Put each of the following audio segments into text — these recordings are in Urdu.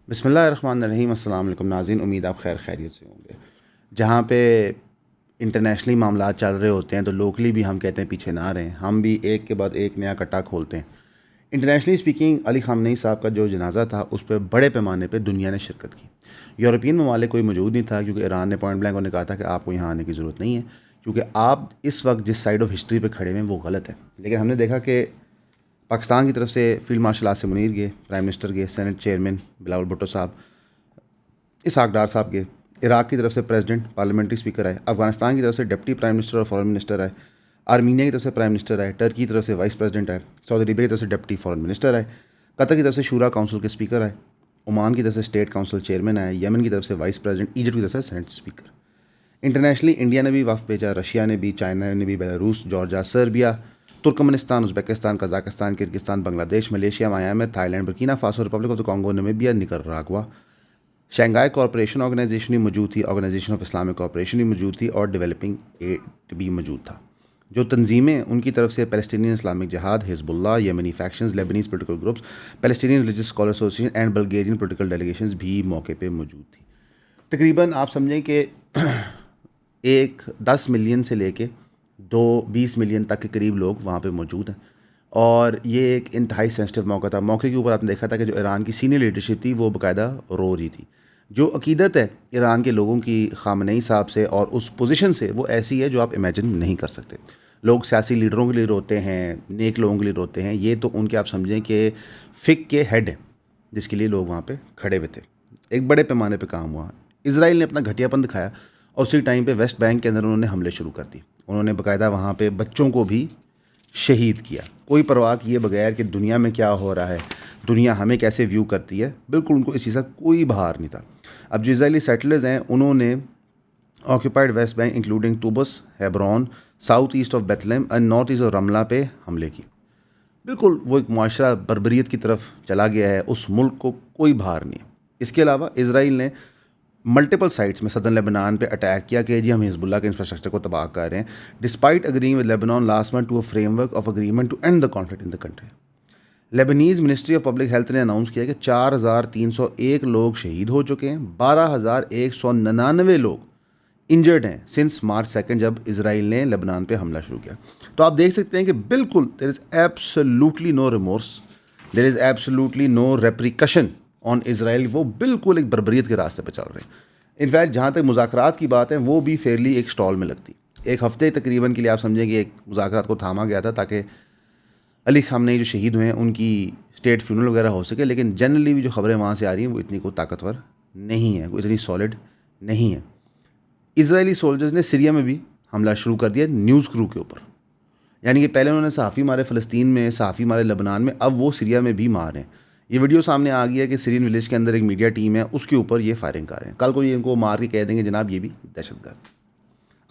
بسم اللہ الرحمن الرحیم. السلام علیکم ناظرین, امید آپ خیریت سے ہوں گے. جہاں پہ انٹرنیشنلی معاملات چل رہے ہوتے ہیں تو لوکلی بھی ہم کہتے ہیں پیچھے نہ رہیں, ہم بھی ایک کے بعد ایک نیا کٹا کھولتے ہیں. انٹرنیشنلی اسپیکنگ, علی خامنئی صاحب کا جو جنازہ تھا اس پہ بڑے پیمانے پہ دنیا نے شرکت کی. یورپین ممالک کوئی موجود نہیں تھا کیونکہ ایران نے پوائنٹ بلینک انہیں کہا تھا کہ آپ کو یہاں آنے کی ضرورت نہیں ہے, کیونکہ آپ اس وقت جس سائڈ آف ہسٹری پہ کھڑے ہوئے ہیں وہ غلط ہے. لیکن ہم نے دیکھا کہ پاکستان کی طرف سے فیلڈ مارشل آصف منیر گئے, پرائم منسٹر گئے, سینٹ چیئرمین بلاول بھٹو صاحب, اسحاق ڈار صاحب گئے. عراق کی طرف سے پریزیڈنٹ, پارلیمنٹری اسپیکر آئے. افغانستان کی طرف سے ڈپٹی پرائم منسٹر اور فارن منسٹر آئے. آرمینیا کی طرف سے پرائم منسٹر آئے. ٹرکی کی طرف سے وائس پریزیڈنٹ آئے. سعودی عربیہ کی طرف سے ڈپٹی فارن منسٹر آئے. قطر کی طرف سے شورا کونسل کے اسپیکر آئے. عمان کی طرف سے اسٹیٹ کونسل چیئرمین آئے. یمن کی طرف سے وائس پریزیڈنٹ. ایجپٹ کی طرف سے سینٹ اسپیکر. انٹرنیشنلی انڈیا نے بھی وفد بھیجا, رشیا نے بھی, چائنا نے بھی, Belarus, Georgia, Serbia, Turkmenistan, Uzbekistan, Kazakhstan, Kyrgyzstan, Bangladesh, Malaysia, Myanmar, Thailand, Burkina Faso, Republic of the Congo, Namibia, Nicaragua. Shanghai Cooperation Organisation بھی موجود تھی, آرگنائزیشن آف اسلامک کوآپریشن بھی موجود تھی, اور ڈیولپنگ ایڈ بھی موجود تھا. جو تنظیمیں ان کی طرف سے پیلسٹینین اسلامک جہاد, حزب اللہ, یمنی factions, Lebanese political groups, Palestinian religious scholar association and Bulgarian political delegations بھی موقع پہ موجود تھی. تقریباً آپ سمجھیں کہ 10 ملین سے لے کے 20 ملین تک کے قریب لوگ وہاں پہ موجود ہیں, اور یہ ایک انتہائی سینسٹیو موقع تھا. موقع کے اوپر آپ نے دیکھا تھا کہ جو ایران کی سینئر لیڈرشپ تھی وہ باقاعدہ رو رہی تھی. جو عقیدت ہے ایران کے لوگوں کی خامنئی صاحب سے اور اس پوزیشن سے, وہ ایسی ہے جو آپ امیجن نہیں کر سکتے. لوگ سیاسی لیڈروں کے لیے روتے ہیں, نیک لوگوں کے لیے روتے ہیں, یہ تو ان کے آپ سمجھیں کہ فک کے ہیڈ ہیں جس کے لیے لوگ وہاں پہ کھڑے ہوئے تھے. ایک بڑے پیمانے پہ کام ہوا. اسرائیل نے اپنا گھٹیا پن دکھایا, اور اسی ٹائم پہ ویسٹ بینک کے اندر انہوں نے حملے شروع کر دی. انہوں نے باقاعدہ وہاں پہ بچوں کو بھی شہید کیا, کوئی پرواہ کیے بغیر کہ دنیا میں کیا ہو رہا ہے, دنیا ہمیں کیسے ویو کرتی ہے. بالکل ان کو اس چیز کا کوئی بہار نہیں تھا. اب جو اسرائیلی سیٹلرز ہیں انہوں نے occupied West Bank including Tubas, Hebron, south east of Bethlehem and north east of Ramallah پہ حملے کی. بالکل وہ ایک معاشرہ بربریت کی طرف چلا گیا ہے, اس ملک کو کوئی بہار نہیں ہے. اس کے علاوہ اسرائیل نے ملٹیپل سائٹس میں صدرن لیبنان پہ اٹیک کیا کہ جی ہم حزب اللہ کے انفراسٹرکچر کو تباہ کر رہے ہیں, despite agreeing with Lebanon last month to a framework of agreement to end the conflict in the country. Lebanese Ministry of Public Health نے اناؤنس کیا کہ 4301 لوگ شہید ہو چکے ہیں, 12199 لوگ انجرڈ ہیں سنس مارچ 2 جب اسرائیل نے لیبنان پہ حملہ شروع کیا. تو آپ دیکھ سکتے ہیں کہ بالکل there is absolutely no remorse, there is absolutely no repercussion on Israel. وہ بالکل ایک بربریت کے راستے پہ چل رہے ہیں. انفیکٹ جہاں تک مذاکرات کی بات ہے وہ بھی فیئرلی ایک سٹال میں لگتی. ایک ہفتے تقریباً کے لیے آپ سمجھیں کہ ایک مذاکرات کو تھاما گیا تھا تاکہ علی خامنئی جو شہید ہوئے ہیں ان کی اسٹیٹ فیونرل وغیرہ ہو سکے, لیکن جنرلی بھی جو خبریں وہاں سے آ رہی ہیں وہ اتنی کوئی طاقتور نہیں ہیں, کوئی اتنی سالڈ نہیں ہے. اسرائیلی سولجرز نے سیریا میں بھی حملہ شروع کر دیا نیوز کرو کے اوپر. یعنی کہ پہلے انہوں نے صحافی مارے فلسطین میں, صحافی مارے لبنان میں, اب وہ سیریا میں بھی مار رہے ہیں. یہ ویڈیو سامنے آ گیا ہے کہ سیرین ولیج کے اندر ایک میڈیا ٹیم ہے, اس کے اوپر یہ فائرنگ کر رہے ہیں. کل کو یہ ان کو مار کے کہہ دیں گے جناب یہ بھی دہشت گرد.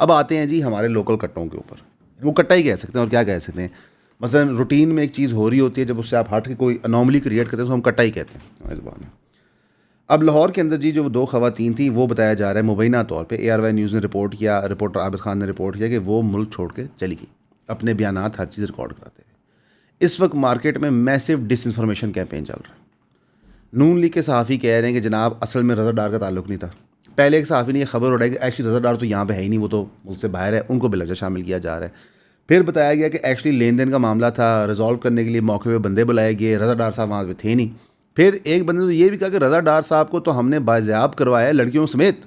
اب آتے ہیں جی ہمارے لوکل کٹوں کے اوپر. وہ کٹا ہی کہہ سکتے ہیں اور کیا کہہ سکتے ہیں. مثلا روٹین میں ایک چیز ہو رہی ہوتی ہے, جب اس سے آپ ہٹ کے کوئی انوملی کریٹ کرتے ہیں تو ہم کٹا ہی کہتے ہیں ہماری زبان میں. اب لاہور کے اندر جی جو 2 خواتین تھیں وہ بتایا جا رہا ہے مبینہ طور پہ, ARY نیوز نے رپورٹ کیا, رپورٹر عابد خان نے رپورٹ کیا کہ وہ ملک چھوڑ کے چلی گئی اپنے بیانات ہر چیز ریکارڈ کراتے ہوئے. اس وقت مارکیٹ میں میسو ڈس انفارمیشن کیمپین چل رہا ہے. نون لیگ کے صحافی کہہ رہے ہیں کہ جناب اصل میں رضا ڈار کا تعلق نہیں تھا. پہلے ایک صحافی نے یہ خبر اڑائی کہ ایکچولی رضا ڈار تو یہاں پہ ہے ہی نہیں, وہ تو ملک سے باہر ہے, ان کو بلا شامل کیا جا رہا ہے. پھر بتایا گیا کہ ایکچولی لین دین کا معاملہ تھا, ریزالو کرنے کے لیے موقع پہ بندے بلائے گئے, رضا ڈار صاحب وہاں پہ تھے نہیں. پھر ایک بندے نے یہ بھی کہا کہ رضا ڈار صاحب کو تو ہم نے بازیاب کروایا لڑکیوں سمیت,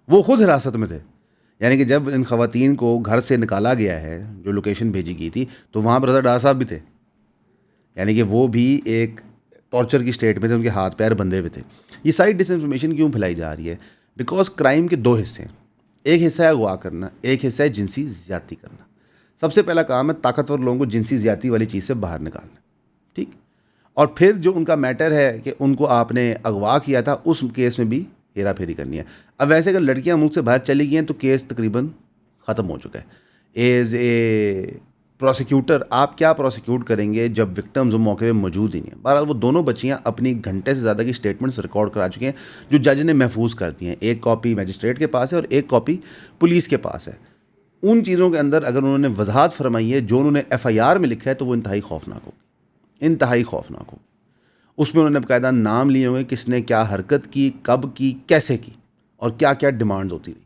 وہ خود حراست میں تھے. یعنی کہ جب ان خواتین کو گھر سے نکالا گیا ہے, جو لوکیشن بھیجی گئی تھی, تو وہاں پر رضا ڈار صاحب بھی تھے. یعنی کہ وہ بھی ایک ٹارچر کی اسٹیٹ میں تھے, ان کے ہاتھ پیر بندھے ہوئے تھے. یہ ساری ڈس انفارمیشن کیوں پھیلائی جا رہی ہے؟ بیکاز کرائم کے 2 حصے ہیں. ایک حصہ ہے اغوا کرنا, ایک حصہ ہے جنسی زیادتی کرنا. سب سے پہلا کام ہے طاقتور لوگوں کو جنسی زیادتی والی چیز سے باہر نکالنا, ٹھیک. اور پھر جو ان کا میٹر ہے کہ ان کو آپ نے اغوا کیا تھا, اس کیس میں بھی ہیرا پھیری کرنی ہے. اب ویسے اگر لڑکیاں ملک سے باہر چلی گئی ہیں تو کیس تقریباً ختم ہو چکا ہے. ایز اے پروسیکیوٹر آپ کیا پروسیکیوٹ کریں گے جب وکٹمز موقع پہ موجود ہی نہیں ہیں؟ بہرحال وہ دونوں بچیاں اپنی گھنٹے سے زیادہ کی اسٹیٹمنٹس ریکارڈ کرا چکے ہیں, جو جج نے محفوظ کر دی ہیں. ایک کاپی میجسٹریٹ کے پاس ہے اور ایک کاپی پولیس کے پاس ہے. ان چیزوں کے اندر اگر انہوں نے وضاحت فرمائی ہے جو انہوں نے FIR میں لکھا ہے, تو وہ انتہائی خوفناک ہوگی, انتہائی خوفناک ہوگی. اس میں انہوں نے باقاعدہ نام لیے ہوئے کس نے کیا حرکت کی، کب کی، کیسے کی، اور کیا کیا ڈیمانڈز ہوتی رہی۔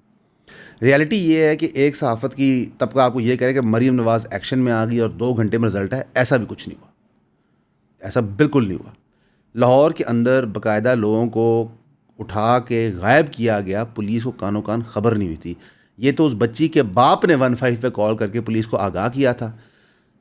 ریالٹی یہ ہے کہ ایک صحافت کی طبقہ آپ کو یہ کہے کہ مریم نواز ایکشن میں آ گئی اور 2 گھنٹے میں رزلٹ ہے، ایسا بھی کچھ نہیں ہوا، ایسا بالکل نہیں ہوا۔ لاہور کے اندر باقاعدہ لوگوں کو اٹھا کے غائب کیا گیا، پولیس کو کانوں کان خبر نہیں ہوئی تھی۔ یہ تو اس بچی کے باپ نے 15 پہ کال کر کے پولیس کو آگاہ کیا تھا،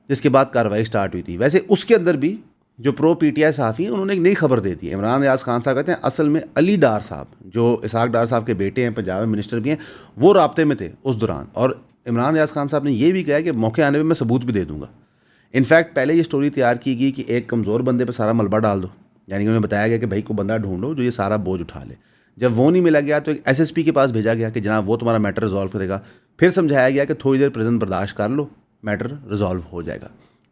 جس کے بعد کارروائی سٹارٹ ہوئی تھی۔ ویسے اس کے اندر بھی جو پرو پی ٹی آئی صحافی ہیں انہوں نے ایک نئی خبر دے دی۔ عمران ریاض خان صاحب کہتے ہیں اصل میں علی ڈار صاحب جو اسحاق ڈار صاحب کے بیٹے ہیں، پنجاب میں منسٹر بھی ہیں، وہ رابطے میں تھے اس دوران، اور عمران ریاض خان صاحب نے یہ بھی کہا کہ موقع آنے پہ میں ثبوت بھی دے دوں گا۔ انفیکٹ پہلے یہ سٹوری تیار کی گئی کہ ایک کمزور بندے پہ سارا ملبہ ڈال دو، یعنی انہیں بتایا گیا کہ بھائی کو بندہ ڈھونڈو جو یہ سارا بوجھ اٹھا لے۔ جب وہ نہیں ملا گیا تو ایک ایس ایس پی کے پاس بھیجا گیا کہ جناب وہ تمہارا میٹر ریزالو کرے گا۔ پھر سمجھایا گیا کہ تھوڑی دیر پریزن برداشت کر لو، میٹر ریزالو ہو جائے گا۔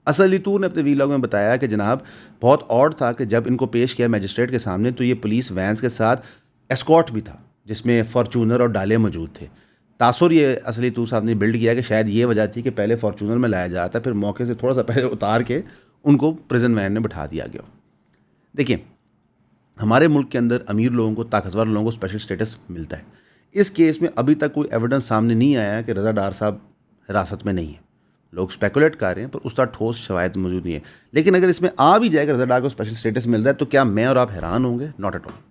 اصلی طور نے اپنے ویلاگ میں بتایا کہ جناب بہت آڈ تھا کہ جب ان کو پیش کیا میجسٹریٹ کے سامنے تو یہ پولیس وینس کے ساتھ اسکارٹ بھی تھا، جس میں فارچونر اور ڈالے موجود تھے۔ تاثر یہ اصلی طور صاحب نے بلڈ کیا کہ شاید یہ وجہ تھی کہ پہلے فارچونر میں لایا جا رہا تھا، پھر موقع سے تھوڑا سا پہلے اتار کے ان کو پریزن وین میں بٹھا دیا گیا۔ دیکھیں، ہمارے ملک کے اندر امیر لوگوں کو، طاقتور لوگوں کو اسپیشل اسٹیٹس ملتا ہے۔ اس کیس میں ابھی تک کوئی ایویڈنس سامنے نہیں آیا کہ رضا ڈار صاحب حراست میں نہیں ہیں۔ لوگ اسپیکولیٹ کر رہے ہیں پر اس طرح ٹھوس شواہد موجود نہیں ہے۔ لیکن اگر اس میں آ بھی جائے کہ رضا ڈار کو اسپیشل اسٹیٹس مل رہا ہے تو کیا میں اور آپ حیران ہوں گے؟ Not at all.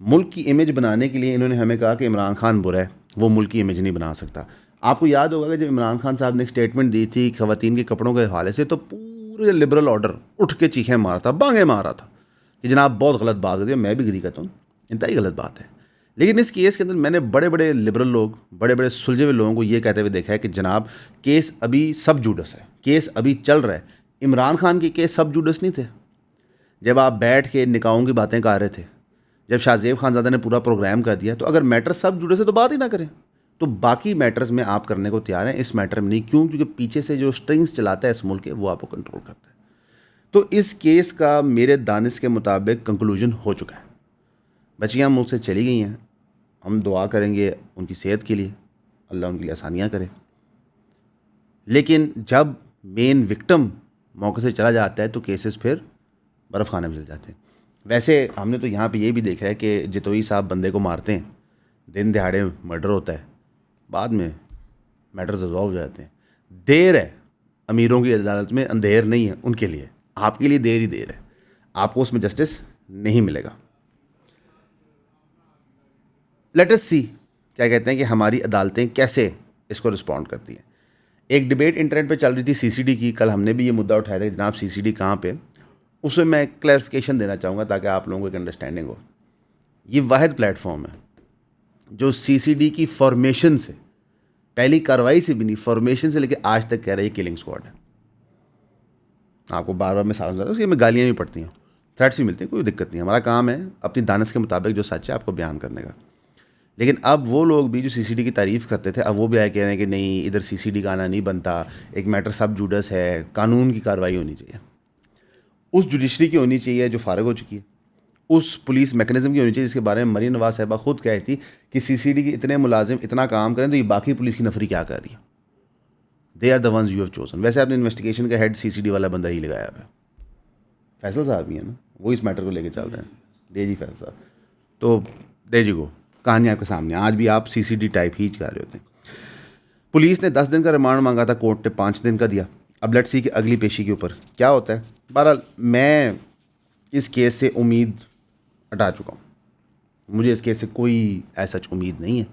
ملک کی امیج بنانے کے لیے انہوں نے ہمیں کہا کہ عمران خان برا ہے، وہ ملک کی امیج نہیں بنا سکتا۔ آپ کو یاد ہوگا کہ جب عمران خان صاحب نے ایک اسٹیٹمنٹ دی تھی خواتین کے کپڑوں کے حوالے سے تو پورے لبرل آرڈر اٹھ کے چیخیں مارا تھا، بانگیں مارا تھا کہ جناب بہت غلط بات ہوتی ہے۔ میں بھی اگری کرتا ہوں، انتہائی غلط بات ہے۔ لیکن اس کیس کے اندر میں نے بڑے بڑے لبرل لوگ، بڑے بڑے سلجھے ہوئے لوگوں کو یہ کہتے ہوئے دیکھا ہے کہ جناب کیس ابھی سب جوڈس ہے، کیس ابھی چل رہا ہے۔ عمران خان کے کیس سب جوڈس نہیں تھے۔ جب آپ بیٹھ کے نکاحوں کی باتیں کر رہے تھے، جب شاہ زیب خانزادہ نے پورا پروگرام کر دیا، تو اگر میٹر سب جوڈس ہے تو بات ہی نہ کریں۔ تو باقی میٹرز میں آپ کرنے کو تیار ہیں، اس میٹر میں نہیں۔ کیوں؟ کیونکہ پیچھے سے جو اسٹرنگس چلاتا ہے اس ملک کے، وہ آپ کو کنٹرول کرتا ہے۔ تو اس کیس کا میرے دانش کے مطابق کنکلوژن ہو چکا ہے۔ بچیاں ملک سے چلی گئی ہیں، ہم دعا کریں گے ان کی صحت کے لیے، اللہ ان کے لیے آسانیاں کرے۔ لیکن جب مین وکٹم موقع سے چلا جاتا ہے تو کیسز پھر برف خانے میں چل جاتے ہیں۔ ویسے ہم نے تو یہاں پہ یہ بھی دیکھا ہے کہ جتوئی صاحب بندے کو مارتے ہیں، دن دہاڑے مرڈر ہوتا ہے، بعد میں میٹرز ریزالو ہو جاتے ہیں۔ دیر ہے امیروں کی عدالت میں، اندھیر نہیں ہے ان کے لیے۔ آپ کے لیے دیر ہی دیر ہے، آپ کو اس میں جسٹس نہیں ملے گا۔ لیٹ اس سی کیا کہتے ہیں کہ ہماری عدالتیں کیسے اس کو رسپونڈ کرتی ہیں۔ ایک ڈبیٹ انٹرنیٹ پہ چل رہی تھی سی سی ڈی کی، کل ہم نے بھی یہ مدعا اٹھایا تھا کہ جناب سی سی ڈی کہاں پہ، اس میں میں کلیریفیکیشن دینا چاہوں گا تاکہ آپ لوگوں کو ایک انڈرسٹینڈنگ ہو۔ یہ واحد پلیٹ فارم ہے جو سی سی ڈی کی فارمیشن سے، پہلی کارروائی سے بھی نہیں، فارمیشن سے لے کے آج تک کہہ رہے ہیں کلنگ اسکواڈ ہے۔ آپ کو بار بار میں سمجھا رہا ہوں، اس کے میں گالیاں بھی پڑتی ہیں، تھریٹس بھی ملتے ہیں، کوئی دقت نہیں۔ ہمارا کام ہے اپنی دانش کے مطابق جو سچ ہے آپ کو بیان کرنے کا۔ لیکن اب وہ لوگ بھی جو سی سی ڈی کی تعریف کرتے تھے، اب وہ بھی آئے کہہ رہے ہیں کہ نہیں، ادھر سی سی ڈی کا آنا نہیں بنتا، ایک میٹر سب جوڈس ہے، قانون کی کارروائی ہونی چاہیے، اس جوڈیشری کی ہونی چاہیے جو فارغ ہو چکی ہے، اس پولیس میکنزم کی ہونی چاہیے جس کے بارے میں مریم نواز صاحبہ خود کہی تھی کہ سی سی ڈی کے اتنے ملازم اتنا کام کریں تو یہ باقی پولیس کی نفری کیا کر رہی ہے، they are the ones you have chosen. ویسے آپ نے انویسٹیگیشن کا ہیڈ سی سی ڈی والا بندہ ہی لگایا ہوا ہے، فیصل صاحب ہی ہیں نا، وہ اس میٹر کو لے کے چل رہے ہیں، ڈی جی فیصل صاحب۔ تو دے جی کو کہانی آپ کے سامنے، آج بھی آپ سی سی ڈی ٹائپ ہی کر رہے ہوتے ہیں۔ پولیس نے 10 دن کا ریمانڈ مانگا تھا، کورٹ نے 5 دن کا دیا۔ اب لیٹس سی کہ اگلی پیشی کے اوپر کیا ہوتا ہے۔ بہرحال میں اس کیس سے امید ہٹا چکا ہوں، مجھے اس کیس سے کوئی ایسا امید نہیں ہے۔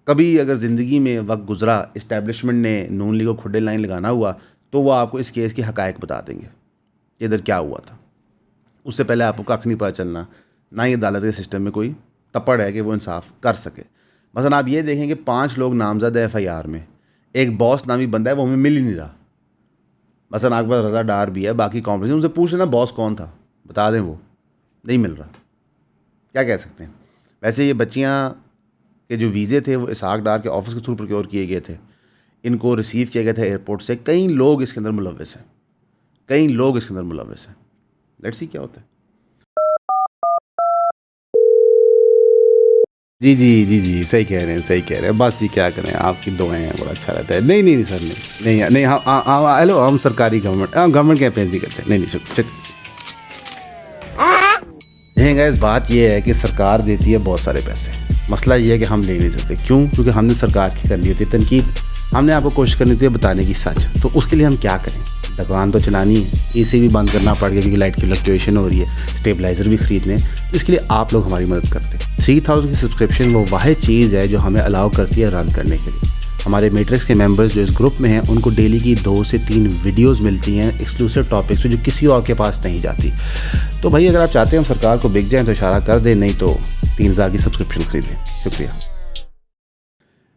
کبھی اگر زندگی میں وقت گزرا، اسٹیبلشمنٹ نے نون لیگ کو کھڈے لائن لگانا ہوا تو وہ آپ کو اس کیس کے حقائق بتا دیں گے کہ ادھر کیا ہوا تھا۔ اس سے پہلے آپ کو کخ نہیں پتہ چلنا، نہ ہی عدالت کے سسٹم میں کوئی تپڑ ہے کہ وہ انصاف کر سکے۔ مثلا آپ یہ دیکھیں کہ 5 لوگ نامزد ایف آئی آر میں، ایک باس نامی بندہ ہے وہ ہمیں مل ہی نہیں رہا۔ مثلا آپ کے پاس رضا ڈار بھی ہے، باقی کمپنی، ان سے پوچھ لینا باس کون تھا، بتا دیں، وہ نہیں مل رہا، کیا کہہ سکتے ہیں۔ ویسے یہ بچیاں کے جو ویزے تھے وہ اسحاق ڈار کے آفس کے تھرو پروکیور کیے گئے تھے، ان کو ریسیو کیا گیا تھا ایئرپورٹ سے۔ کئی لوگ اس کے اندر ملوث ہیں، کئی لوگ اس کے اندر ملوث ہیں۔ لیٹس سی کیا ہوتا ہے۔ جی جی جی جی، صحیح کہہ رہے ہیں، صحیح کہہ رہے ہیں، بس جی کیا کریں، آپ کی دعائیں ہیں، بڑا اچھا رہتا ہے۔ نہیں نہیں نہیں سر، نہیں نہیں نہیں، ہیلو، ہم سرکاری گورنمنٹ کے پیسے نہیں کرتے، نہیں نہیں، شکریہ۔ دیکھیں گا، اس بات یہ ہے کہ سرکار دیتی ہے بہت سارے پیسے، مسئلہ یہ ہے کہ ہم لے نہیں سکتے. کیوں؟ کیونکہ ہم نے سرکار کی کرنی ہوتی ہے تنقید، ہم نے آپ کو کوشش کرنی ہوتی ہے بتانے کی سچ. تو اس کے لیے ہم کیا کریں؟ دکان تو چلانی ہے، اے سی بھی بند کرنا پڑ گیا کیونکہ لائٹ کی فلکچویشن ہو رہی ہے، اسٹیبلائزر بھی خریدنے ہیں. تو اس کے لیے آپ لوگ ہماری مدد کرتے ہیں. 3000 کی سبسکرپشن وہ واحد چیز ہے جو ہمیں الاؤ کرتی ہے رن کرنے کے لیے. ہمارے میٹرکس کے ممبرز جو اس گروپ میں ہیں ان کو ڈیلی کی 2 سے 3 ویڈیوز ملتی ہیں ایکسکلوسیو ٹاپکس پہ جو کسی اور کے پاس نہیں جاتی. تو بھائی اگر آپ چاہتے ہیں ہم سرکار کو بک جائیں تو اشارہ کر دیں، نہیں تو 3000 کی سبسکرپشن خرید لیں. شکریہ.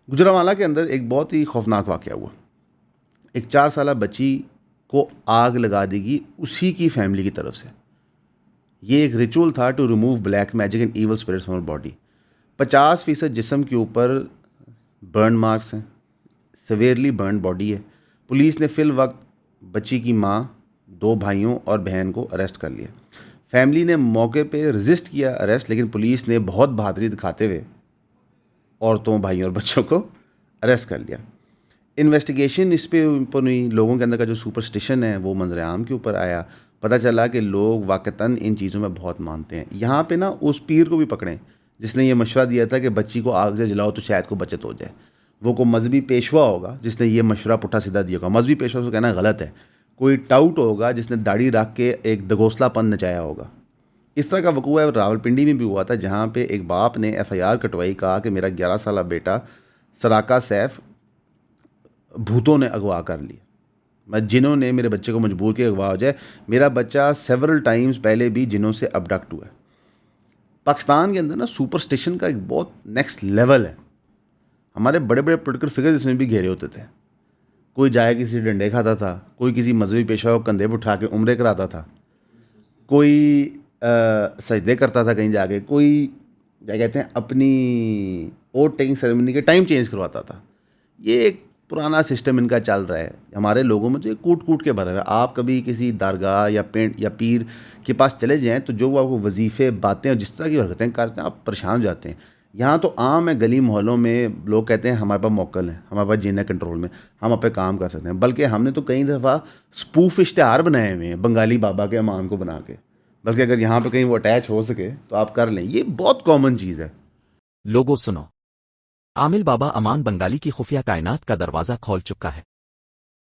گجرانوالہ کے اندر ایک بہت ہی خوفناک واقعہ ہوا. ایک 4 سالہ بچی کو آگ لگا دی گئی اسی کی فیملی کی طرف سے. یہ ایک ریچول تھا to remove black magic and evil spirits from body. 50% جسم کے اوپر برن مارکس ہیں، سیویئرلی برن باڈی ہے. پولیس نے فی الوقت بچی کی ماں، 2 بھائیوں اور بہن کو اریسٹ کر لیا. فیملی نے موقع پہ رزسٹ کیا اریسٹ، لیکن پولیس نے بہت بہادری دکھاتے ہوئے عورتوں، بھائیوں اور بچوں کو اریسٹ کر لیا. انویسٹیگیشن اس پہ اوپر ہوئی، لوگوں کے اندر کا جو سپرسٹیشن ہے وہ منظر عام کے اوپر آیا. پتہ چلا کہ لوگ واقعتاً ان چیزوں میں بہت مانتے ہیں. یہاں پہ نا اس پیر کو بھی پکڑیں جس نے یہ مشورہ دیا تھا کہ بچی کو آگ سے جلاؤ تو شاید کو بچت ہو جائے. وہ کوئی مذہبی پیشوا ہوگا جس نے یہ مشورہ پٹھا سیدھا دیا ہوگا. مذہبی پیشوا کو کہنا غلط ہے. کوئی ٹاؤٹ ہوگا جس نے داڑھی رکھ کے ایک دگوسلا پن نچایا ہوگا. اس طرح کا وقوع ہے راولپنڈی میں بھی ہوا تھا، جہاں پہ ایک باپ نے FIR کٹوائی، کہا کہ میرا 11 سالہ بیٹا سراقہ سیف بھوتوں نے اغوا کر لیا، جنہوں نے میرے بچے کو مجبور کیا اغوا ہو جائے. میرا بچہ سیورل ٹائمز پہلے بھی جنوں سے ابڈکٹ ہوا ہے. پاکستان کے اندر نا سپرسٹیشن کا ایک بہت نیکسٹ لیول ہے. ہمارے بڑے بڑے پولیٹیکل فگرز اس میں بھی گھیرے ہوتے تھے. کوئی جائے کسی ڈنڈے کھاتا تھا، کوئی کسی مذہبی پیشہ کو کندھے پہ اٹھا کے عمرے کراتا تھا، کوئی سجدے کرتا تھا کہیں جا کے، کوئی کیا کہتے ہیں اپنی اوٹ ٹیکنگ سیریمنی کے ٹائم چینج کرواتا تھا. یہ ایک پرانا سسٹم ان کا چل رہا ہے. ہمارے لوگوں میں تو یہ کوٹ کوٹ کے بھرا ہے. آپ کبھی کسی درگاہ یا پینٹ یا پیر کے پاس چلے جائیں تو جو وہ آپ کو وظیفے، باتیں اور جس طرح کی حرکتیں کرتے ہیں آپ پریشان ہو جاتے ہیں. یہاں تو عام ہے، گلی محلوں میں لوگ کہتے ہیں ہمارے پاس موکل ہے، ہمارے پاس جن ہے کنٹرول میں، ہم آپ پہ کام کر سکتے ہیں. بلکہ ہم نے تو کئی دفعہ اسپوف اشتہار بنائے ہوئے ہیں بنگالی بابا کے امام کو بنا کے. بلکہ اگر یہاں پہ کہیں وہ اٹیچ ہو سکے تو آپ کر لیں. یہ بہت کامن چیز ہے. لوگوں سنو، عامل بابا امان بنگالی کی خفیہ کائنات کا دروازہ کھول چکا ہے.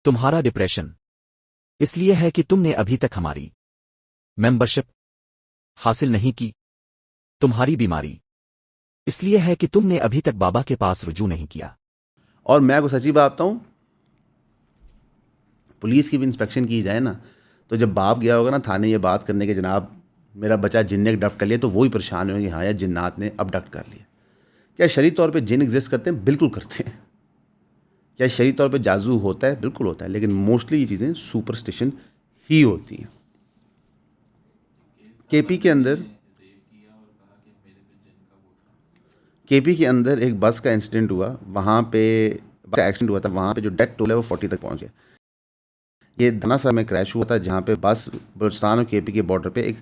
تمہارا ڈپریشن اس لیے ہے کہ تم نے ابھی تک ہماری ممبرشپ حاصل نہیں کی. تمہاری بیماری اس لیے ہے کہ تم نے ابھی تک بابا کے پاس رجوع نہیں کیا. اور میں کوئی سچی بات بتاؤں، پولیس کی بھی انسپیکشن کی جائے نا تو جب باپ گیا ہوگا نا تھانے یہ بات کرنے کے جناب میرا بچہ جن نے ابڈکٹ کر لیا، تو وہی پریشان ہوئے کہ ہاں یا جنات نے ابڈکٹ کر لیا. کیا شرعی طور پہ جن ایگزسٹ کرتے ہیں؟ بالکل کرتے ہیں. کیا شرعی طور پہ جادو ہوتا ہے؟ بالکل ہوتا ہے. لیکن موسٹلی یہ چیزیں سپرسٹیشن ہی ہوتی ہیں. کے پی کے اندر ایک بس کا انسیڈنٹ ہوا، وہاں پہ ایکسیڈنٹ ہوا تھا، وہاں پہ جو ڈیتھ ٹول ہے وہ 40 تک پہنچ گیا. یہ دھنا سا میں کریش ہوا تھا جہاں پہ بس بلوچستان اور کے پی کے بارڈر پہ ایک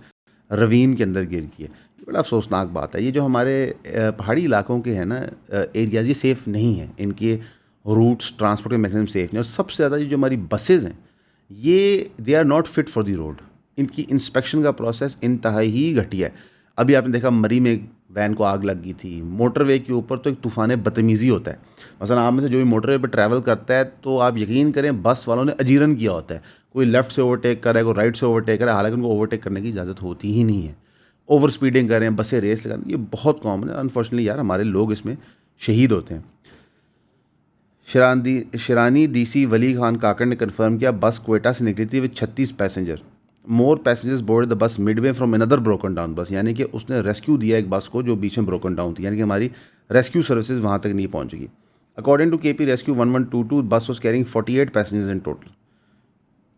روین کے اندر گر گئی ہے. یہ بڑا افسوسناک بات ہے. یہ جو ہمارے پہاڑی علاقوں کے ہیں نا ایریاز، یہ سیف نہیں ہیں. ان کے روٹس، ٹرانسپورٹ کے میکینزم سیف نہیں. اور سب سے زیادہ یہ جو ہماری بسیز ہیں یہ they are not fit for the road. ان کی انسپیکشن کا پروسیس انتہائی گھٹیا ہے. ابھی آپ نے دیکھا مری میں وین کو آگ لگ گئی تھی. موٹر وے کے اوپر تو ایک طوفان بدتمیزی ہوتا ہے. مثلا آپ میں سے جو بھی موٹر وے پہ ٹریول کرتا ہے تو آپ یقین کریں بس والوں نے اجیرن کیا ہوتا ہے. کوئی لیفٹ سے اوورٹیک کر رہا ہے، کوئی رائٹ سے اوورٹیک کر رہا ہے، حالانکہ ان کو اوورٹیک کرنے کی اجازت ہوتی ہی نہیں ہے. اوور اسپیڈنگ کر رہے ہیں، بسیں ریس لگا رہے ہیں. یہ بہت کامن ہے. انفارچونیٹلی یار ہمارے لوگ اس میں شہید ہوتے ہیں. شرانی ڈی سی ولی خان کاکڑ نے کنفرم کیا بس کوئٹہ سے نکلی تھی with 36 passenger. More passengers board the bus midway from اندر بروکن ڈاؤن بس. یعنی کہ اس نے ریسکیو دیا ایک بس کو جو بیچ میں بروکن ڈاؤن تھی. یعنی کہ ہماری ریسکیو سروسز وہاں تک نہیں پہنچ گئی. اکارڈنگ ٹو کے پی ریسکیو 1122 بس was carrying 48 passengers in total.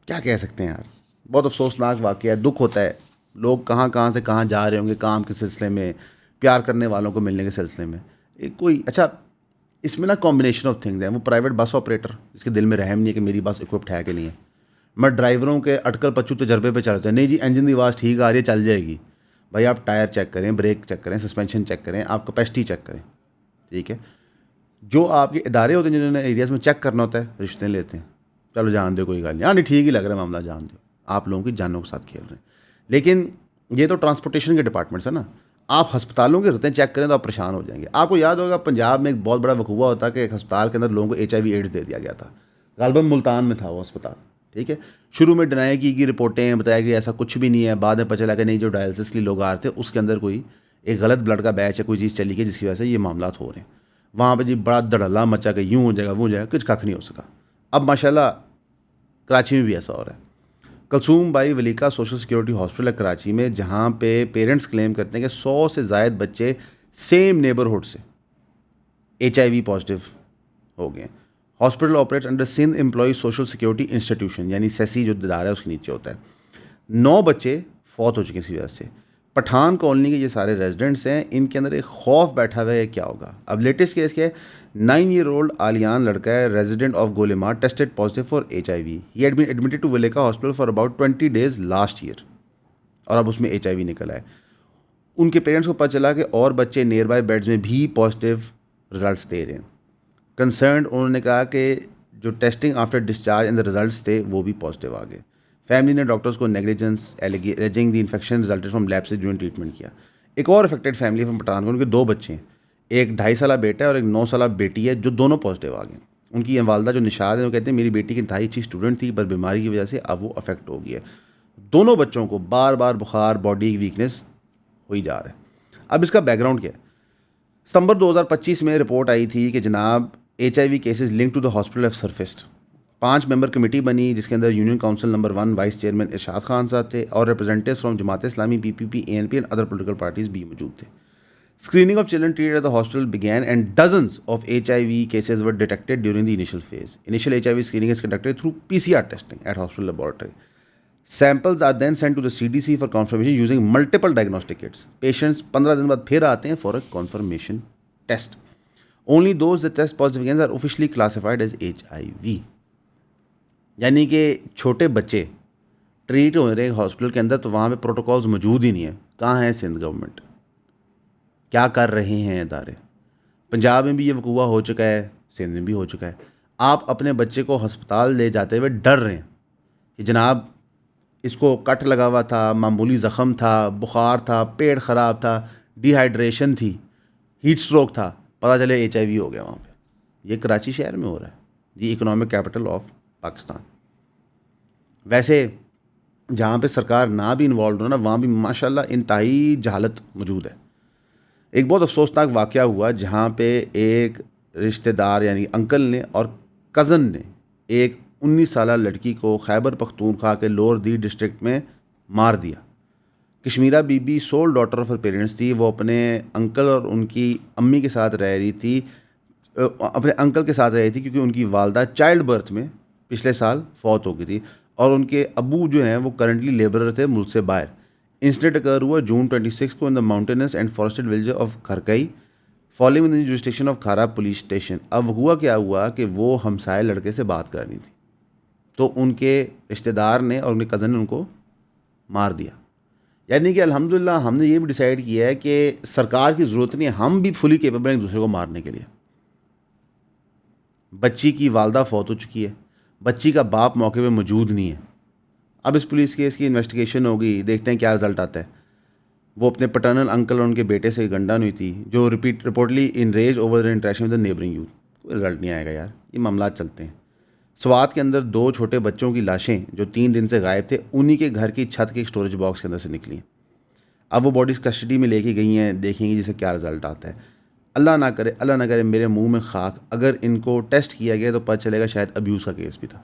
کیا کہہ سکتے ہیں یار، بہت افسوسناک واقعہ ہے. دکھ ہوتا ہے. لوگ کہاں کہاں سے کہاں جا رہے ہوں گے کام کے سلسلے میں، پیار کرنے والوں کو ملنے کے سلسلے میں. کوئی اچھا اس میں نا کمبینیشن آف تھنگز ہیں. وہ پرائیویٹ بس آپریٹر جس کے دل میں رحم نہیں ہے کہ میری بس اکوپڈ ہے کہ نہیں ہے. میں ڈرائیوروں کے اٹکل پچو تجربے پہ چلتے ہیں، نہیں جی انجن کی آواز ٹھیک آ رہی ہے چل جائے گی. بھائی آپ ٹائر چیک کریں، بریک چیک کریں، سسپینشن چیک کریں، آپ کیپیسٹی چیک کریں. ٹھیک ہے، جو آپ کے ادارے ہوتے ہیں جنہوں نے ایریاز میں چیک کرنا ہوتا ہے رشتے لیتے ہیں. چلو جان دو کوئی گل نہیں، ہاں نہیں ٹھیک ہی لگ رہا ہے معاملہ، جان دو. آپ لوگوں کی جانوں کے ساتھ کھیل رہے ہیں. لیکن یہ تو ٹرانسپورٹیشن کے ڈپارٹمنٹس ہیں نا. آپ ہسپتالوں کے رتیں چیک کریں تو آپ پریشان ہو جائیں گے. آپ کو یاد ہوگا پنجاب میں ایک بہت بڑا وقوع ہوتا کہ ایک ہسپتال کے اندر لوگوں کو HIV ایڈز دے دیا گیا تھا. غالباً ملتان میں تھا وہ ہسپتال. ٹھیک ہے, شروع میں ڈینائی کی رپورٹیں بتایا کہ ایسا کچھ بھی نہیں ہے. بعد میں پتہ چلا کہ نہیں, جو ڈائلسس کے لیے لوگ آ رہے تھے اس کے اندر کوئی ایک غلط بلڈ کا بیچ ہے, کوئی چیز چلی گئی جس کی وجہ سے یہ معاملات ہو رہے ہیں. وہاں پہ جی بڑا دڑھلا مچا کہ یوں ہو جائے گا وہ ہو جائے گا, کچھ کھ نہیں ہو سکا. اب ماشاءاللہ کراچی میں بھی ایسا ہو رہا ہے. Kulsoom Bai Valika social security hospital ہے کراچی میں, جہاں پہ پیرنٹس کلیم کرتے ہیں کہ 100 سے زائد بچے سیم نیبرہڈ سے HIV پازیٹیو ہو گئے. Hospital operates under Sindh employee social security institution, یعنی سیسی جو ادارہ ہے اس کے نیچے ہوتا ہے. 9 بچے فوت ہو چکے ہیں اسی وجہ سے. پٹھان کالونی کے یہ سارے ریزیڈنٹس ہیں, ان کے اندر ایک خوف بیٹھا ہوا ہے کیا ہوگا. اب لیٹسٹ کیس کیا ہے, 9 year old آلیان لڑکا ہے, resident of Golimar, tested positive for HIV. He had been admitted to Valika hospital for about 20 days last year, اور اب اس میں HIV نکلا ہے. ان کے پیرنٹس کو پتہ چلا کہ اور بچے نیئر بائی بیڈز میں بھی پازیٹیو رزلٹس دے رہے ہیں. کنسرنڈ انہوں نے کہا کہ جو testing after discharge and the results تھے وہ بھی پازیٹیو آ گئے. فیملی نے ڈاکٹرس کو negligence alleging the infection resulted from lab سے جو ٹریٹمنٹ کیا. ایک اور افیکٹڈ فیملی فرام پٹھان کو, ان کے 2 بچے ہیں, ایک 2.5 سالہ بیٹا ہے اور ایک 9 سالہ بیٹی ہے, جو دونوں پازیٹیو آ گئے. ان کی والدہ جو نشاد ہیں وہ کہتے ہیں میری بیٹی کی انتہائی اچھی اسٹوڈنٹ تھی, پر بیماری کی وجہ سے اب وہ افیکٹ ہو گئی ہے. دونوں بچوں کو بار بار بخار, باڈی کی ویکنیس ہوئی جا رہا ہے. اب اس کا بیک گراؤنڈ کیا ہے. ستمبر 2025 میں رپورٹ آئی تھی کہ جناب HIV cases link to the hospital have surfaced. 5 member committee بنی جس کے اندر union council number 1 vice chairman Irshad Khan صاحب تھے, اور representatives from Jamaat Islami, PPP, ANP and other political parties بھی موجود تھے. Screening of children treated at the hospital began and dozens of HIV cases were detected during the initial phase. Initial HIV screening is conducted through PCR testing at hospital laboratory. Samples are then sent to the CDC for confirmation using multiple diagnostic kits. Patients 15 دن بعد پھر آتے ہیں for a confirmation test. Only those that test positive again are officially classified as HIV. یعنی کہ چھوٹے بچے ٹریٹ ہو رہے ہاسپٹل کے اندر تو وہاں پہ پروٹوکالز موجود ہی نہیں ہیں. کہاں ہے سندھ گورنمنٹ, کیا کر رہے ہیں ادارے. پنجاب میں بھی یہ وقوع ہو چکا ہے, سندھ میں بھی ہو چکا ہے. آپ اپنے بچے کو ہسپتال لے جاتے ہوئے ڈر رہے ہیں کہ جناب اس کو کٹ لگا ہوا تھا, معمولی زخم تھا, بخار تھا, پیٹ خراب تھا, ڈی ہائیڈریشن تھی, ہیٹ اسٹروک تھا, پتہ چلے HIV ہو گیا وہاں پہ. یہ کراچی شہر میں ہو رہا ہے, یہ اکنامک کیپٹل آف پاکستان. ویسے جہاں پہ سرکار نہ بھی انوالوڈ ہو نا, وہاں بھی ماشاءاللہ انتہائی جہالت موجود ہے. ایک بہت افسوسناک واقعہ ہوا جہاں پہ ایک رشتہ دار یعنی انکل نے اور کزن نے ایک 19 سالہ لڑکی کو خیبر پختونخوا کے لور دی ڈسٹرکٹ میں مار دیا. Kashmira Bibi sole daughter of her parents تھی. وہ اپنے انکل اور ان کی امی کے ساتھ رہ رہی تھی, اپنے انکل کے ساتھ رہ رہی تھی کیونکہ ان کی والدہ چائلڈ برتھ میں پچھلے سال فوت ہو گئی تھی, اور ان کے ابو جو ہیں وہ کرنٹلی لیبرر تھے ملک سے باہر. انسیڈنٹ اکر ہوا جون 26 کو in the mountains and forested village of Kharkai falling in the jurisdiction of Khara police station. اب ہوا کیا ہوا کہ وہ ہمسائے لڑکے سے بات کرنی تھی تو ان کے رشتہ دار نے اور ان کے کزن نے ان کو مار دیا. یعنی کہ الحمدللہ ہم نے یہ بھی ڈیسائیڈ کیا ہے کہ سرکار کی ضرورت نہیں ہے, ہم بھی فلی کیپیبل ہیں ایک دوسرے کو مارنے کے لیے. بچی کی والدہ فوت ہو چکی ہے, بچی کا باپ موقع پہ موجود نہیں ہے. اب اس پولیس کیس کی انویسٹیگیشن ہوگی, دیکھتے ہیں کیا رزلٹ آتا ہے. وہ اپنے پٹرنل انکل اور ان کے بیٹے سے گنڈن ہوئی تھی جو reportedly in rage over the interaction with the neighbouring youth. کوئی رزلٹ نہیں آئے گا یار, یہ معاملات چلتے ہیں. سوات کے اندر 2 چھوٹے بچوں کی لاشیں جو 3 دن سے غائب تھے انہی کے گھر کی چھت کے ایک اسٹوریج باکس کے اندر سے نکلی ہیں. اب وہ باڈیز کسٹڈی میں لے کے گئی ہیں, دیکھیں گے جسے کیا رزلٹ آتا ہے. اللہ نہ کرے میرے منہ میں خاک, اگر ان کو ٹیسٹ کیا گیا تو پتہ چلے گا شاید ابیوز کا کیس بھی تھا.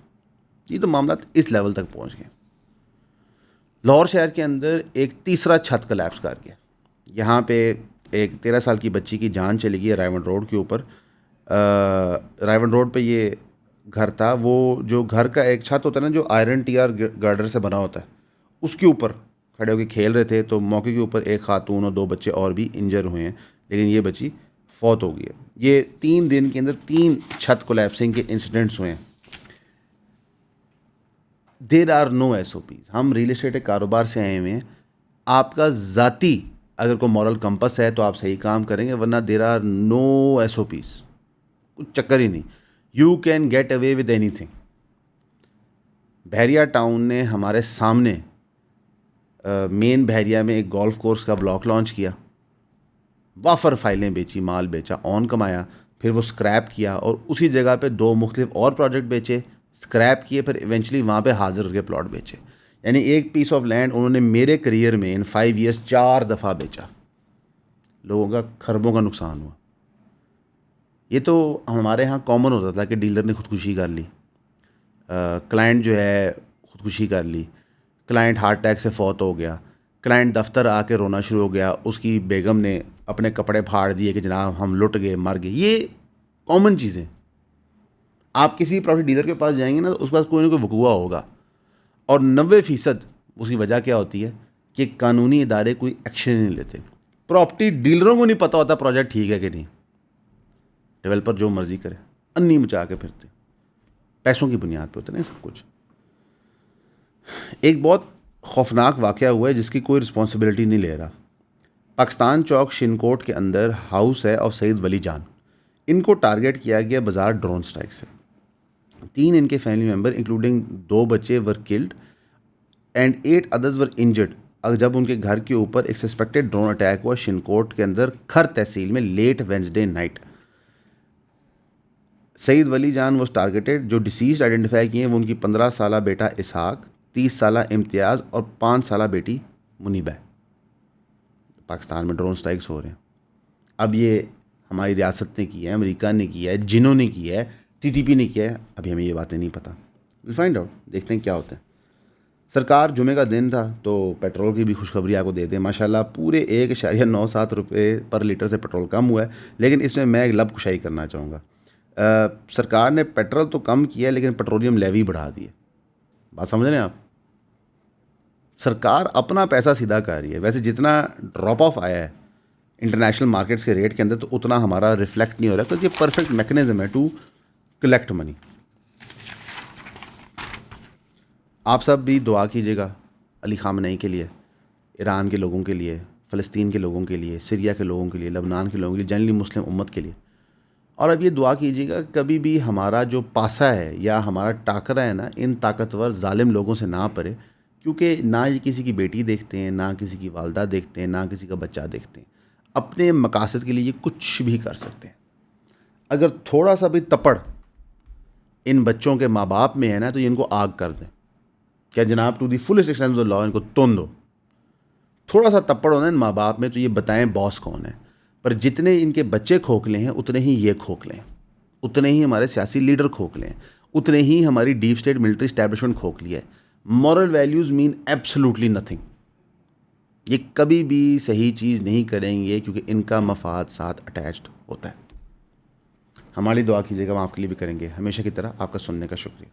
یہ تو معاملات اس لیول تک پہنچ گئے. لاہور شہر کے اندر ایک تیسرا چھت کلیپس کر گیا. یہاں پہ ایک 13 سال کی بچی کی جان چلی گئی رائے ونڈ روڈ کے اوپر. رائے ونڈ روڈ پہ یہ گھر تھا, وہ جو گھر کا ایک چھت ہوتا ہے نا جو آئرن ٹی آر گارڈر سے بنا ہوتا ہے, اس کے اوپر کھڑے ہو کے کھیل رہے تھے. تو موقع کے اوپر ایک خاتون اور 2 بچے اور بھی انجر ہوئے ہیں, لیکن یہ بچی فوت ہو گئی ہے. یہ 3 دن کے اندر 3 چھت کولیپسنگ کے انسیڈنٹس ہوئے ہیں. There are no SOPs. ہم ریل اسٹیٹ کاروبار سے آئے ہوئے ہیں, آپ کا ذاتی اگر کوئی مورل کمپس ہے تو آپ صحیح کام کریں گے, ورنہ دیر آر نو SOPs. کچھ چکر ہی نہیں. You can get away with اینی تھنگ. بحریہ ٹاؤن نے ہمارے سامنے مین بحریہ میں ایک گولف کورس کا بلاک لانچ کیا، وافر فائلیں بیچی، مال بیچا، اون کمایا، پھر وہ اسکریپ کیا اور اسی جگہ پہ 2 مختلف اور پروجیکٹ بیچے، اسکریپ کیے، پھر ایونچولی وہاں پہ حاضر کے پلاٹ بیچے. یعنی ایک پیس آف لینڈ انہوں نے میرے کریئر میں ان 5 ایئرس 4 دفعہ بیچا. لوگوں کا خربوں کا نقصان ہوا. یہ تو ہمارے ہاں کامن ہوتا تھا کہ ڈیلر نے خودکشی کر لی، کلائنٹ جو ہے خودکشی کر لی، کلائنٹ ہارٹ اٹیک سے فوت ہو گیا، کلائنٹ دفتر آ کے رونا شروع ہو گیا، اس کی بیگم نے اپنے کپڑے پھاڑ دیے کہ جناب ہم لٹ گئے، مر گئے. یہ کامن چیزیں. آپ کسی پراپرٹی ڈیلر کے پاس جائیں گے نا، اس کے پاس کوئی نہ کوئی وقوع ہوگا، اور 90% اس کی وجہ کیا ہوتی ہے کہ قانونی ادارے کوئی ایکشن نہیں لیتے. پراپرٹی ڈیلروں کو نہیں پتہ ہوتا پروجیکٹ ٹھیک ہے کہ نہیں. ڈیولپر جو مرضی کرے، انی مچا کے پھرتے، پیسوں کی بنیاد پہ ہوتا ہے نا سب کچھ. ایک بہت خوفناک واقعہ ہوا ہے جس کی کوئی رسپانسبلٹی نہیں لے رہا. پاکستان چوک شنکوٹ کے اندر ہاؤس ہے آف سعید ولی جان. ان کو ٹارگیٹ کیا گیا بازار ڈرون سٹرائک سے. 3 ان کے فیملی ممبر انکلوڈنگ 2 بچے were killed and 8 others were injured جب ان کے گھر کے اوپر ایک سسپیکٹڈ ڈرون اٹیک ہوا شنکوٹ کے اندر کھر تحصیل میں late Wednesday night. Saeed Wali Jan was targeted. جو ڈیسیزڈ آئیڈینٹیفائی کیے ہیں وہ ان کی 15 سالہ بیٹا اسحاق، 30 سالہ امتیاز اور 5 سالہ بیٹی منیبہ. پاکستان میں ڈرون سٹرائکس ہو رہے ہیں. اب یہ ہماری ریاست نے کی ہے، امریکہ نے کیا ہے، جنہوں نے کیا ہے، ٹی ٹی پی نے کیا ہے، ابھی ہمیں یہ باتیں نہیں پتہ. ول فائنڈ آؤٹ، دیکھتے ہیں کیا ہوتا ہے. سرکار جمعے کا دن تھا تو پیٹرول کی بھی خوشخبری آپ کو دے دیں. ماشاءاللہ پورے 1.97 روپے پر لیٹر سے پیٹرول کم ہوا ہے. لیکن اس میں ایک لب کشائی کرنا چاہوں گا. سرکار نے پیٹرول تو کم کیا ہے لیکن پیٹرولیم لیوی بڑھا دی ہے. بات سمجھ رہے ہیں آپ؟ سرکار اپنا پیسہ سیدھا کر رہی ہے. ویسے جتنا ڈراپ آف آیا ہے انٹرنیشنل مارکیٹس کے ریٹ کے اندر تو اتنا ہمارا ریفلیکٹ نہیں ہو رہا کیونکہ یہ پرفیکٹ میکنزم ہے ٹو کلیکٹ منی. آپ سب بھی دعا کیجیے گا علی خامنئی کے لیے، ایران کے لوگوں کے لیے، فلسطین کے لوگوں کے لیے، سیریا کے لوگوں کے لیے، لبنان کے لوگوں کے لیے، جنرلی مسلم امت کے لیے. اور اب یہ دعا کیجیے گا کہ کبھی بھی ہمارا جو پاسا ہے یا ہمارا ٹاکرا ہے نا ان طاقتور ظالم لوگوں سے نہ پڑے، کیونکہ نہ یہ کسی کی بیٹی دیکھتے ہیں، نہ کسی کی والدہ دیکھتے ہیں، نہ کسی کا بچہ دیکھتے ہیں. اپنے مقاصد کے لیے یہ کچھ بھی کر سکتے ہیں. اگر تھوڑا سا بھی تپڑ ان بچوں کے ماں باپ میں ہے نا تو یہ ان کو آگ کر دیں. کیا جناب to the fullest extent of law ان کو تون دو. تھوڑا سا تپڑ ہونا ان ماں باپ میں تو یہ بتائیں باس کون ہے. پر جتنے ان کے بچے کھوکھلے ہیں اتنے ہی یہ کھوکھلے ہیں، اتنے ہی ہمارے سیاسی لیڈر کھوکھلے ہیں، اتنے ہی ہماری ڈیپ اسٹیٹ ملٹری اسٹیبلشمنٹ کھوکھلی ہے. مورل ویلیوز مین ایبسلیوٹلی نتھنگ. یہ کبھی بھی صحیح چیز نہیں کریں گے کیونکہ ان کا مفاد ساتھ اٹیچڈ ہوتا ہے. ہماری دعا کیجیے گا، ہم آپ کے لیے بھی کریں گے. ہمیشہ کی طرح آپ کا سننے کا شکریہ.